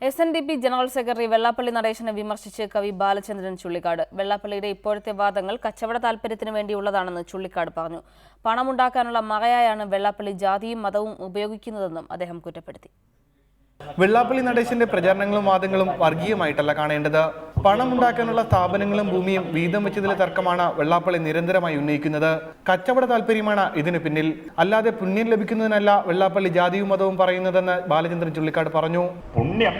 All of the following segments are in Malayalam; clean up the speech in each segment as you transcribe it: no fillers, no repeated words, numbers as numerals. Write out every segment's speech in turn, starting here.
SNDP ജനറൽ സെക്രട്ടറി വെള്ളാപ്പള്ളി നടേശനെ വിമർശിച്ച് കവി ബാലചന്ദ്രൻ ചുള്ളിക്കാട്. വെള്ളാപ്പള്ളിയുടെ ഇപ്പോഴത്തെ വാദങ്ങൾ കച്ചവട താൽപര്യത്തിന് വേണ്ടിയുള്ളതാണെന്ന് ചുള്ളിക്കാട് പറഞ്ഞു. പണമുണ്ടാക്കാനുള്ള മറയായാണ് വെള്ളാപ്പള്ളി ജാതിയും മതവും ഉപയോഗിക്കുന്നതെന്നും അദ്ദേഹം കുറ്റപ്പെടുത്തി. വെള്ളാപ്പള്ളി നടേശന്റെ പ്രചാരണങ്ങളും വാദങ്ങളും വർഗീയമായിട്ടല്ല കാണേണ്ടത്. പണമുണ്ടാക്കാനുള്ള സ്ഥാപനങ്ങളും ഭൂമിയും വീതം വെച്ചതിലെ തർക്കമാണ് വെള്ളാപ്പള്ളി നിരന്തരമായി ഉന്നയിക്കുന്നത്. കച്ചവട താല്പര്യമാണ് ഇതിന് പിന്നിൽ, അല്ലാതെ പുണ്യം ലഭിക്കുന്നതിനല്ല വെള്ളാപ്പള്ളി ജാതിയും മതവും പറയുന്നതെന്ന് ബാലചന്ദ്രൻ ചുള്ളിക്കാട് പറഞ്ഞു. പുണ്യം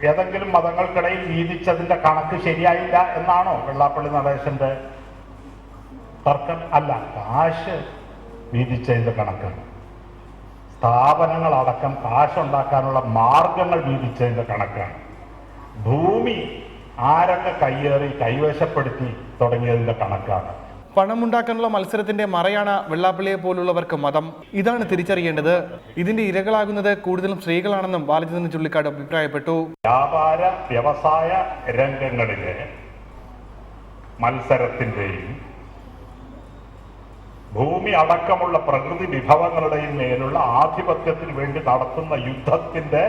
ഏതെങ്കിലും മതങ്ങൾക്കിടയിൽ വീതിച്ചതിന്റെ കണക്ക് ശരിയായില്ല എന്നാണോ വെള്ളാപ്പള്ളി നടേശന്റെ തർക്കം? അല്ല, കാശ് വീതിച്ചതിന്റെ കണക്കാണ്. സ്ഥാപനങ്ങളടക്കം കാശുണ്ടാക്കാനുള്ള മാർഗങ്ങൾ വീതിച്ചതിന്റെ കണക്കാണ്. ഭൂമി ആരൊക്കെ കയ്യേറി കൈവശപ്പെടുത്തി തുടങ്ങിയതിന്റെ കണക്കാണ്. പണമുണ്ടാക്കാനുള്ള മത്സരത്തിന്റെ മറയാണ് വെള്ളാപ്പള്ളിയെ പോലുള്ളവർക്ക് മതം. ഇതാണ് തിരിച്ചറിയേണ്ടത്. ഇതിന്റെ ഇരകളാകുന്നത് കൂടുതലും സ്ത്രീകളാണെന്നും ബാലചന്ദ്രൻ ചുള്ളിക്കാട് അഭിപ്രായപ്പെട്ടു. വ്യാപാര വ്യവസായ രംഗങ്ങളിലെ മത്സരത്തിന്റെയും ഭൂമി അടക്കമുള്ള പ്രകൃതി വിഭവങ്ങളുടെയും മേലുള്ള ആധിപത്യത്തിന് വേണ്ടി നടത്തുന്ന യുദ്ധത്തിന്റെ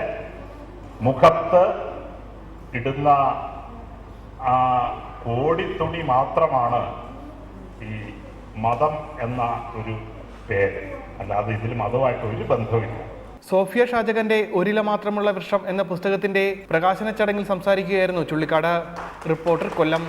മുഖത്ത് ഇടുന്ന കോടിത്തുണി മാത്രമാണ് ഈ മതം എന്ന ഒരു പേര്. അല്ലാതെ ഇതിൽ മതമായിട്ട് ഒരു ബന്ധവുമില്ല. സോഫിയ ഷാജകന്റെ ഒരില മാത്രമുള്ള വൃക്ഷം എന്ന പുസ്തകത്തിന്റെ പ്രകാശന ചടങ്ങിൽ സംസാരിക്കുകയായിരുന്നു ചുള്ളിക്കാട്. റിപ്പോർട്ടർ, കൊല്ലം.